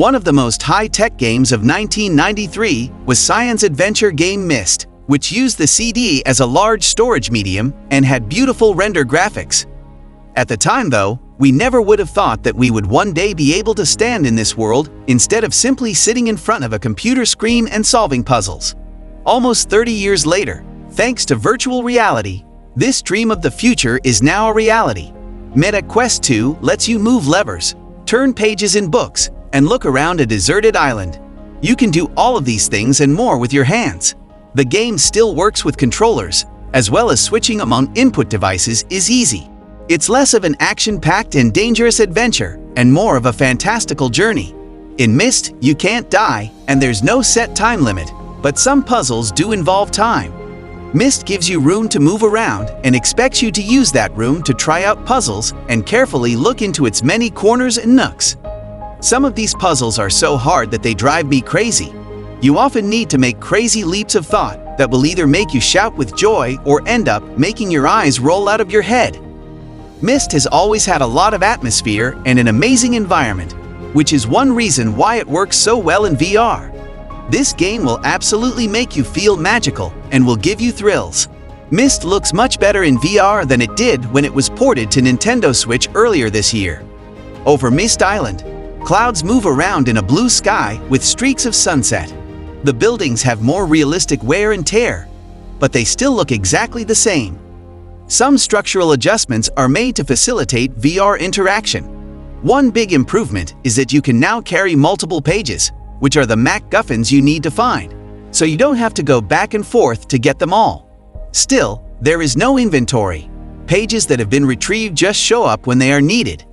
One of the most high-tech games of 1993 was science adventure game Myst, which used the CD as a large storage medium and had beautiful render graphics. At the time, though, we never would have thought that we would one day be able to stand in this world instead of simply sitting in front of a computer screen and solving puzzles. Almost 30 years later, thanks to virtual reality, this dream of the future is now a reality. Meta Quest 2 lets you move levers, turn pages in books, and look around a deserted island. You can do all of these things and more with your hands. The game still works with controllers, as well as switching among input devices is easy. It's less of an action-packed and dangerous adventure, and more of a fantastical journey. In Myst, you can't die, and there's no set time limit, but some puzzles do involve time. Myst gives you room to move around and expects you to use that room to try out puzzles and carefully look into its many corners and nooks. Some of these puzzles are so hard that they drive me crazy. You often need to make crazy leaps of thought that will either make you shout with joy or end up making your eyes roll out of your head. Myst has always had a lot of atmosphere and an amazing environment, which is one reason why it works so well in VR. This game will absolutely make you feel magical and will give you thrills. Myst looks much better in VR than it did when it was ported to Nintendo Switch earlier this year. Over Myst Island, clouds move around in a blue sky with streaks of sunset. The buildings have more realistic wear and tear, but they still look exactly the same. Some structural adjustments are made to facilitate VR interaction. One big improvement is that you can now carry multiple pages, which are the MacGuffins you need to find, so you don't have to go back and forth to get them all. Still, there is no inventory. Pages that have been retrieved just show up when they are needed.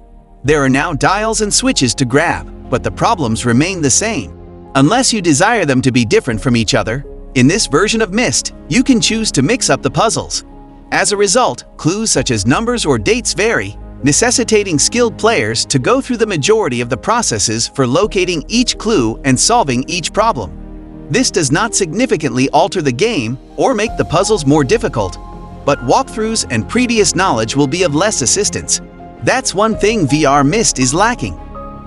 There are now dials and switches to grab, but the problems remain the same. Unless you desire them to be different from each other, in this version of Myst, you can choose to mix up the puzzles. As a result, clues such as numbers or dates vary, necessitating skilled players to go through the majority of the processes for locating each clue and solving each problem. This does not significantly alter the game or make the puzzles more difficult, but walkthroughs and previous knowledge will be of less assistance. That's one thing VR Myst is lacking: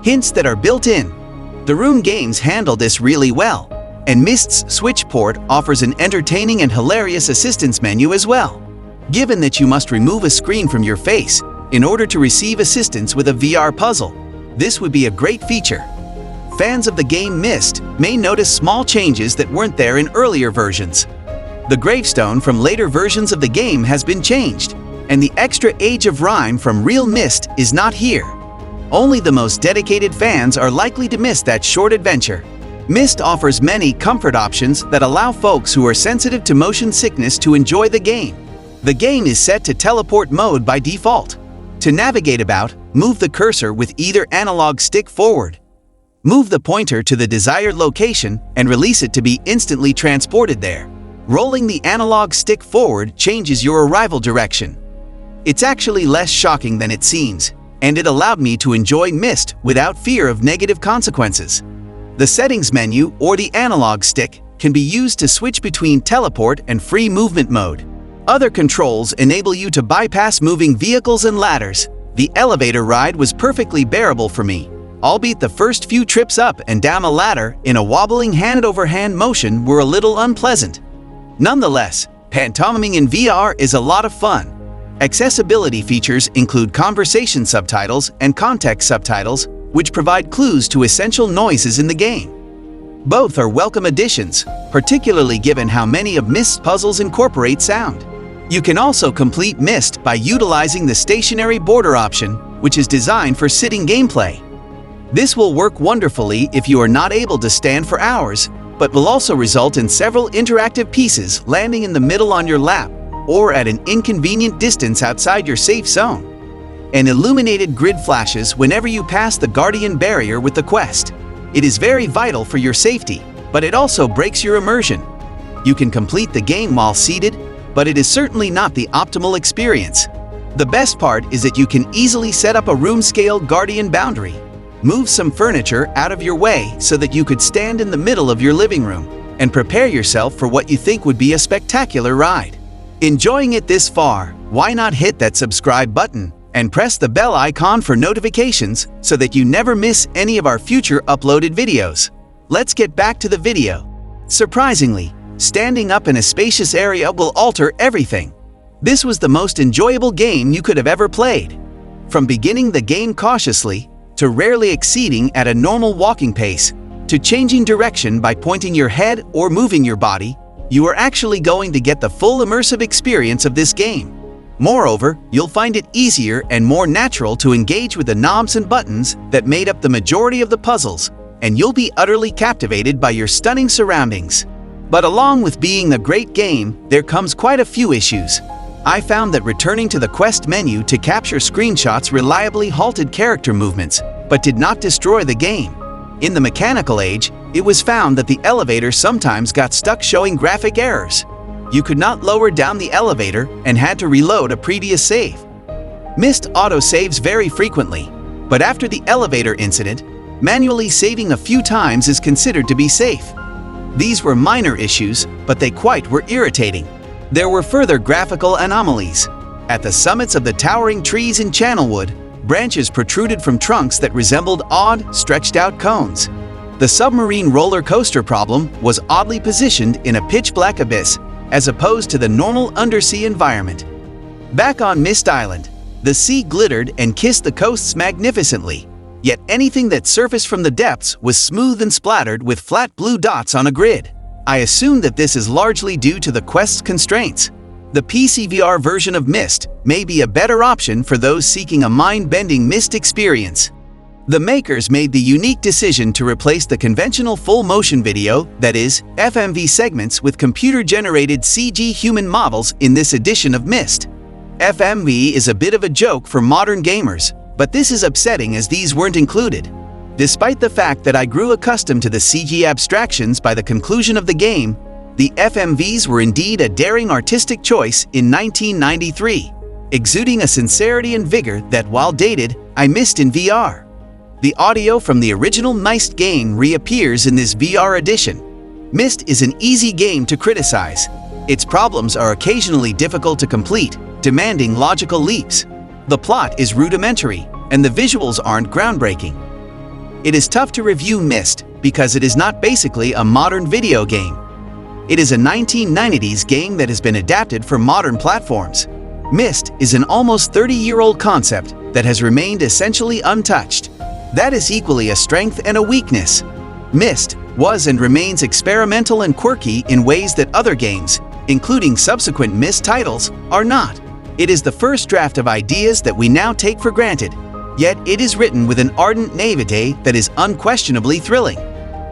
hints that are built in. The Room games handle this really well, and Myst's Switch port offers an entertaining and hilarious assistance menu as well. Given that you must remove a screen from your face in order to receive assistance with a VR puzzle, this would be a great feature. Fans of the game Myst may notice small changes that weren't there in earlier versions. The gravestone from later versions of the game has been changed, and the extra Age of Rhyme from real Myst is not here. Only the most dedicated fans are likely to miss that short adventure. Myst offers many comfort options that allow folks who are sensitive to motion sickness to enjoy the game. The game is set to teleport mode by default. To navigate about, move the cursor with either analog stick forward. Move the pointer to the desired location and release it to be instantly transported there. Rolling the analog stick forward changes your arrival direction. It's actually less shocking than it seems, and it allowed me to enjoy Myst without fear of negative consequences. The settings menu or the analog stick can be used to switch between teleport and free movement mode. Other controls enable you to bypass moving vehicles and ladders. The elevator ride was perfectly bearable for me, albeit the first few trips up and down a ladder in a wobbling hand-over-hand motion were a little unpleasant. Nonetheless, pantomiming in VR is a lot of fun. Accessibility features include conversation subtitles and context subtitles, which provide clues to essential noises in the game. Both are welcome additions, particularly given how many of Myst's puzzles incorporate sound. You can also complete Myst by utilizing the stationary border option, which is designed for sitting gameplay. This will work wonderfully if you are not able to stand for hours, but will also result in several interactive pieces landing in the middle on your lap or at an inconvenient distance outside your safe zone. An illuminated grid flashes whenever you pass the Guardian barrier with the quest. It is very vital for your safety, but it also breaks your immersion. You can complete the game while seated, but it is certainly not the optimal experience. The best part is that you can easily set up a room-scale Guardian boundary. Move some furniture out of your way so that you could stand in the middle of your living room and prepare yourself for what you think would be a spectacular ride. Enjoying it this far, why not hit that subscribe button and press the bell icon for notifications so that you never miss any of our future uploaded videos. Let's get back to the video. Surprisingly, standing up in a spacious area will alter everything. This was the most enjoyable game you could have ever played. From beginning the game cautiously, to rarely exceeding at a normal walking pace, to changing direction by pointing your head or moving your body, you are actually going to get the full immersive experience of this game. Moreover, you'll find it easier and more natural to engage with the knobs and buttons that made up the majority of the puzzles, and you'll be utterly captivated by your stunning surroundings. But along with being a great game, there comes quite a few issues. I found that returning to the quest menu to capture screenshots reliably halted character movements, but did not destroy the game. In the mechanical age, it was found that the elevator sometimes got stuck showing graphic errors. You could not lower down the elevator and had to reload a previous save. Myst auto-saves very frequently, but after the elevator incident, manually saving a few times is considered to be safe. These were minor issues, but they quite were irritating. There were further graphical anomalies. At the summits of the towering trees in Channelwood, branches protruded from trunks that resembled odd, stretched-out cones. The submarine roller coaster problem was oddly positioned in a pitch-black abyss, as opposed to the normal undersea environment. Back on Myst Island, the sea glittered and kissed the coasts magnificently, yet anything that surfaced from the depths was smooth and splattered with flat blue dots on a grid. I assume that this is largely due to the quest's constraints. The PC VR version of Myst may be a better option for those seeking a mind-bending Myst experience. The makers made the unique decision to replace the conventional full-motion video, that is, FMV segments, with computer-generated CG human models in this edition of Myst. FMV is a bit of a joke for modern gamers, but this is upsetting as these weren't included. Despite the fact that I grew accustomed to the CG abstractions by the conclusion of the game, the FMVs were indeed a daring artistic choice in 1993, exuding a sincerity and vigor that, while dated, I missed in VR. The audio from the original Myst game reappears in this VR edition. Myst is an easy game to criticize. Its problems are occasionally difficult to complete, demanding logical leaps. The plot is rudimentary, and the visuals aren't groundbreaking. It is tough to review Myst because it is not basically a modern video game. It is a 1990s game that has been adapted for modern platforms. Myst is an almost 30-year-old concept that has remained essentially untouched. That is equally a strength and a weakness. Myst was and remains experimental and quirky in ways that other games, including subsequent Myst titles, are not. It is the first draft of ideas that we now take for granted, yet it is written with an ardent naivete that is unquestionably thrilling.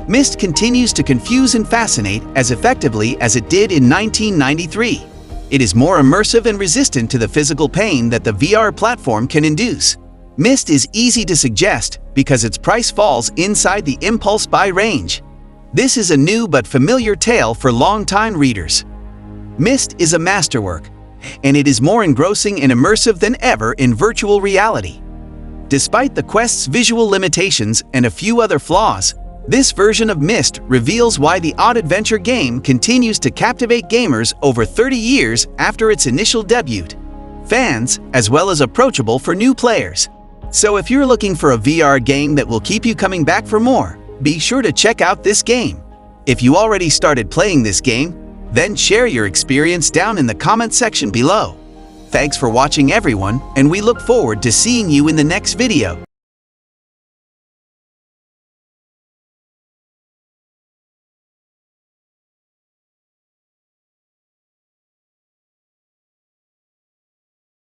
Myst continues to confuse and fascinate as effectively as it did in 1993. It is more immersive and resistant to the physical pain that the VR platform can induce. Myst is easy to suggest because its price falls inside the impulse buy range. This is a new but familiar tale for longtime readers. Myst is a masterwork, and it is more engrossing and immersive than ever in virtual reality. Despite the quest's visual limitations and a few other flaws, this version of Myst reveals why the odd adventure game continues to captivate gamers over 30 years after its initial debut. Fans, as well as approachable for new players. So if you're looking for a VR game that will keep you coming back for more, be sure to check out this game. If you already started playing this game, then share your experience down in the comment section below. Thanks for watching everyone, and we look forward to seeing you in the next video.